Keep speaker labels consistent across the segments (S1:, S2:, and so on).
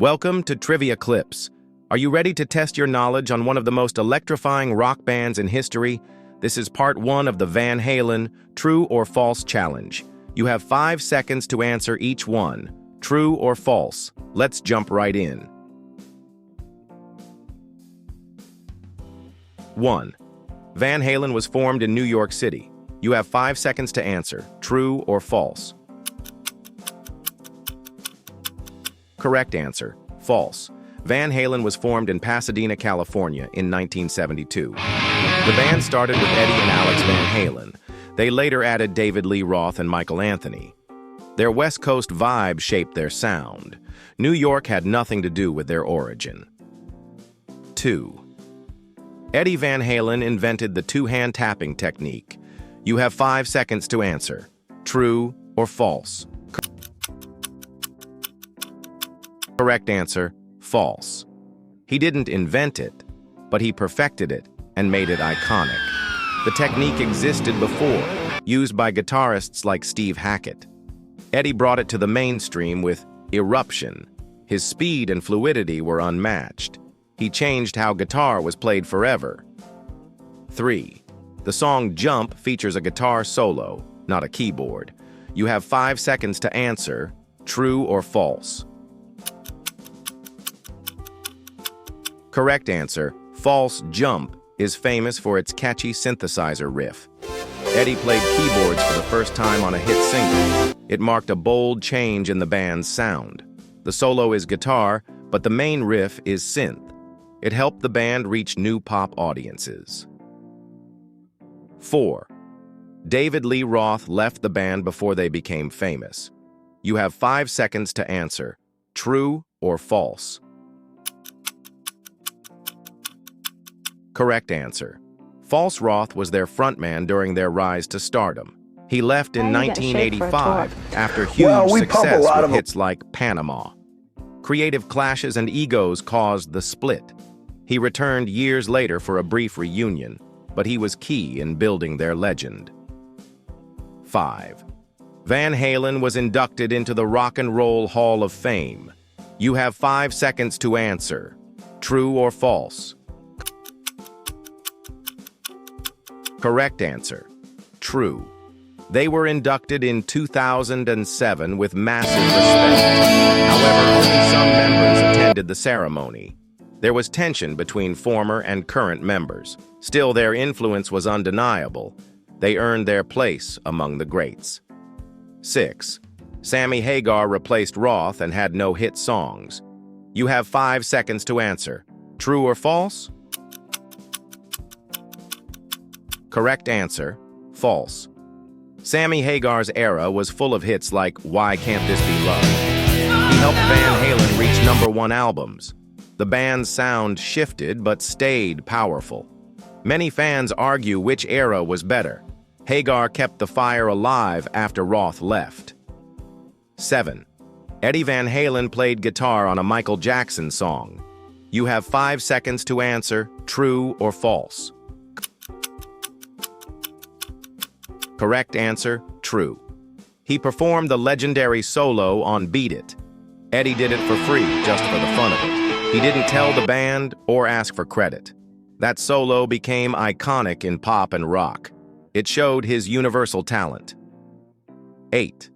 S1: Welcome to Trivia Clips. Are you ready to test your knowledge on one of the most electrifying rock bands in history? This is part 1 of the Van Halen True or False Challenge. You have 5 seconds to answer each one. True or false? Let's jump right in. 1. Van Halen was formed in New York City. You have 5 seconds to answer. True or false? Correct answer. False. Van Halen was formed in Pasadena, California in 1972. The band started with Eddie and Alex Van Halen. They later added David Lee Roth and Michael Anthony. Their West Coast vibe shaped their sound. New York had nothing to do with their origin. 2. Eddie Van Halen invented the two-hand tapping technique. You have 5 seconds to answer. True or false? Correct answer, false. He didn't invent it, but he perfected it and made it iconic. The technique existed before, used by guitarists like Steve Hackett. Eddie brought it to the mainstream with Eruption. His speed and fluidity were unmatched. He changed how guitar was played forever. 3. The song Jump features a guitar solo, not a keyboard. You have 5 seconds to answer, true or false. Correct answer, false. Jump is famous for its catchy synthesizer riff. Eddie played keyboards for the first time on a hit single. It marked a bold change in the band's sound. The solo is guitar, but the main riff is synth. It helped the band reach new pop audiences. 4. David Lee Roth left the band before they became famous. You have 5 seconds to answer, true or false. Correct answer. False. Roth was their frontman during their rise to stardom. He left in 1985 after huge success with hits like Panama. Creative clashes and egos caused the split. He returned years later for a brief reunion, but he was key in building their legend. 5. Van Halen was inducted into the Rock and Roll Hall of Fame. You have 5 seconds to answer. True or false? Correct answer. True. They were inducted in 2007 with massive respect. However, only some members attended the ceremony. There was tension between former and current members. Still, their influence was undeniable. They earned their place among the greats. 6. Sammy Hagar replaced Roth and had no hit songs. You have 5 seconds to answer. True or false? Correct answer, false. Sammy Hagar's era was full of hits like Why Can't This Be Love? He helped Van Halen reach #1 albums. The band's sound shifted but stayed powerful. Many fans argue which era was better. Hagar kept the fire alive after Roth left. 7. Eddie Van Halen played guitar on a Michael Jackson song. You have 5 seconds to answer, true or false. Correct answer, true. He performed the legendary solo on Beat It. Eddie did it for free, just for the fun of it. He didn't tell the band or ask for credit. That solo became iconic in pop and rock. It showed his universal talent. 8.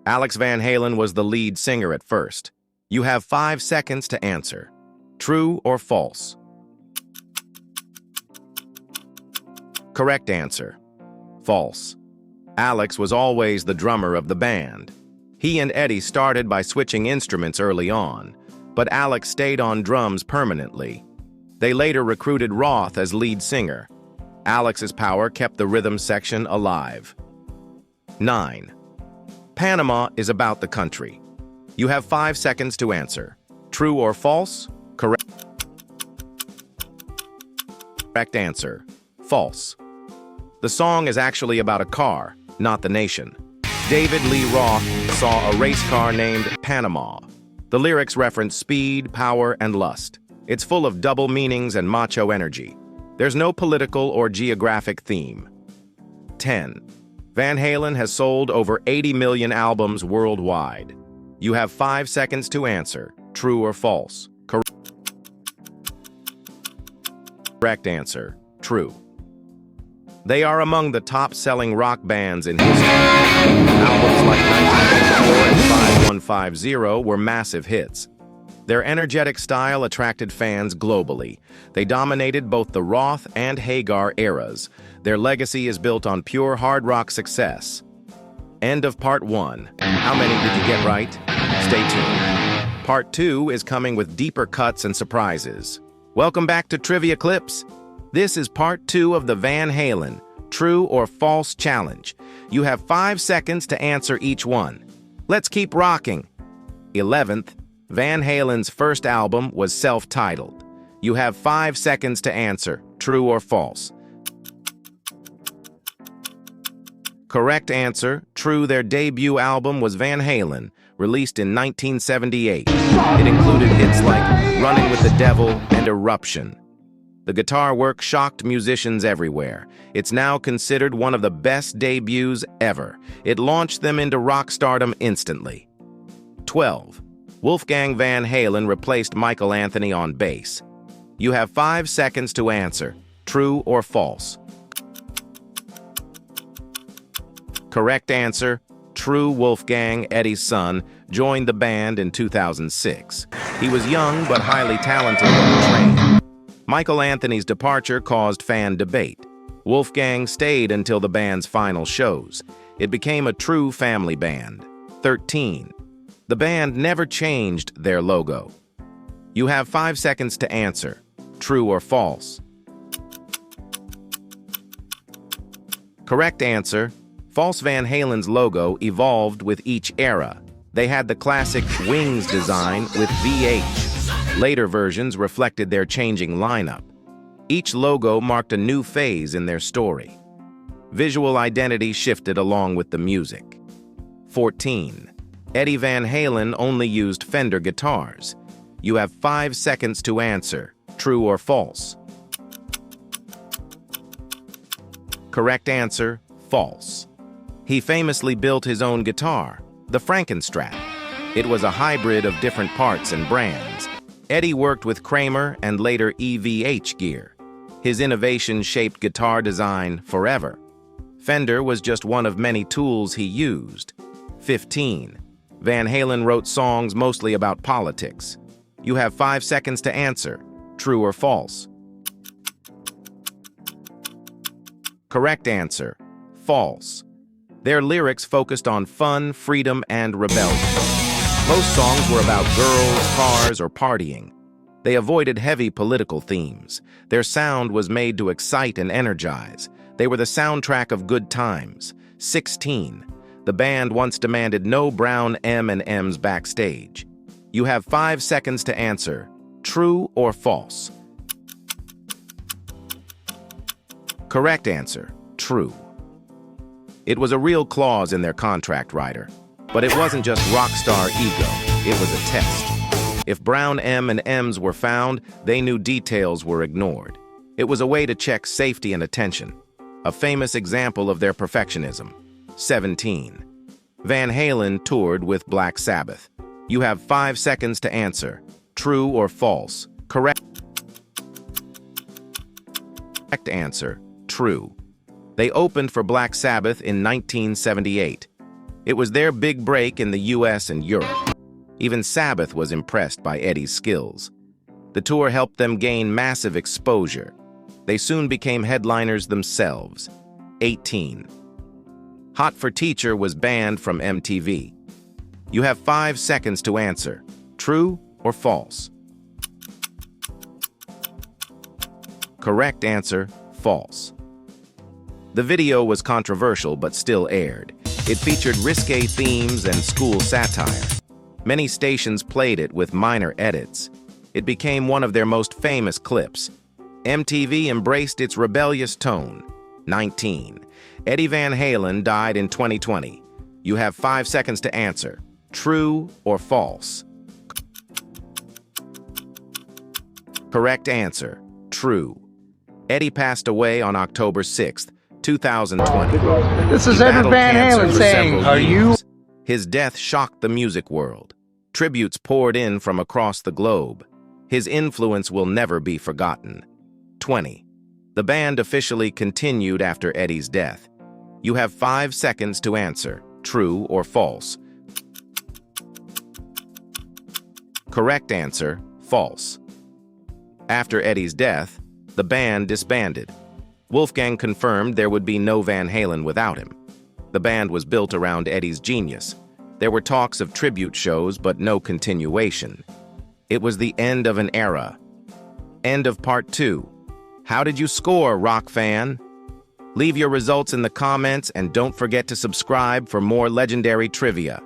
S1: Alex Van Halen was the lead singer at first. You have 5 seconds to answer. True or false? Correct answer. False. Alex was always the drummer of the band. He and Eddie started by switching instruments early on, but Alex stayed on drums permanently. They later recruited Roth as lead singer. Alex's power kept the rhythm section alive. 9. Panama is about the country. You have 5 seconds to answer. True or false? Correct answer. False. The song is actually about a car, not the nation. David Lee Roth saw a race car named Panama. The lyrics reference speed, power, and lust. It's full of double meanings and macho energy. There's no political or geographic theme. 10. Van Halen has sold over 80 million albums worldwide. You have 5 seconds to answer. True or false? Correct answer. True. They are among the top-selling rock bands in history. Albums like 1984 and 5150 were massive hits. Their energetic style attracted fans globally. They dominated both the Roth and Hagar eras. Their legacy is built on pure hard rock success. End of part 1. How many did you get right? Stay tuned. Part 2 is coming with deeper cuts and surprises. Welcome back to Trivia Clips. This is part 2 of the Van Halen True or False Challenge. You have 5 seconds to answer each one. Let's keep rocking. 11th, Van Halen's first album was self-titled. You have 5 seconds to answer. True or false? Correct answer. True, their debut album was Van Halen, released in 1978. It included hits like Running with the Devil and Eruption. The guitar work shocked musicians everywhere. It's now considered one of the best debuts ever. It launched them into rock stardom instantly. 12. Wolfgang Van Halen replaced Michael Anthony on bass. You have 5 seconds to answer. True or false? Correct answer. True, Wolfgang, Eddie's son, joined the band in 2006. He was young but highly talented and trained. Michael Anthony's departure caused fan debate. Wolfgang stayed until the band's final shows. It became a true family band. 13. The band never changed their logo. You have 5 seconds to answer. True or false? Correct answer. False. Van Halen's logo evolved with each era. They had the classic wings design with VH. Later versions reflected their changing lineup. Each logo marked a new phase in their story. Visual identity shifted along with the music. 14. Eddie Van Halen only used Fender guitars. You have 5 seconds to answer. True or false? Correct answer. False. He famously built his own guitar, the Frankenstrat. It was a hybrid of different parts and brands. Eddie worked with Kramer and later EVH gear. His innovation shaped guitar design forever. Fender was just one of many tools he used. 15. Van Halen wrote songs mostly about politics. You have 5 seconds to answer. True or false? Correct answer. False. Their lyrics focused on fun, freedom, and rebellion. Most songs were about girls, cars, or partying. They avoided heavy political themes. Their sound was made to excite and energize. They were the soundtrack of good times. 16. The band once demanded no brown M&Ms backstage. You have 5 seconds to answer. True or false? Correct answer. True. It was a real clause in their contract, writer. But it wasn't just rock star ego. It was a test. If brown M&Ms were found, they knew details were ignored. It was a way to check safety and attention. A famous example of their perfectionism. 17. Van Halen toured with Black Sabbath. You have 5 seconds to answer. True or false? Correct answer. True. They opened for Black Sabbath in 1978. It was their big break in the US and Europe. Even Sabbath was impressed by Eddie's skills. The tour helped them gain massive exposure. They soon became headliners themselves. 18. Hot for Teacher was banned from MTV. You have 5 seconds to answer. True or false? Correct answer. False. The video was controversial but still aired. It featured risque themes and school satire. Many stations played it with minor edits. It became one of their most famous clips. MTV embraced its rebellious tone. 19. Eddie Van Halen died in 2020. You have 5 seconds to answer. True or false? Correct answer. True. Eddie passed away on October 6th, 2020.
S2: This is Edward Van Halen saying, are you?
S1: His death shocked the music world. Tributes poured in from across the globe. His influence will never be forgotten. 20. The band officially continued after Eddie's death. You have 5 seconds to answer, true or false. Correct answer, false. After Eddie's death, the band disbanded. Wolfgang confirmed there would be no Van Halen without him. The band was built around Eddie's genius. There were talks of tribute shows, but no continuation. It was the end of an era. End of part 2. How did you score, rock fan? Leave your results in the comments and don't forget to subscribe for more legendary trivia.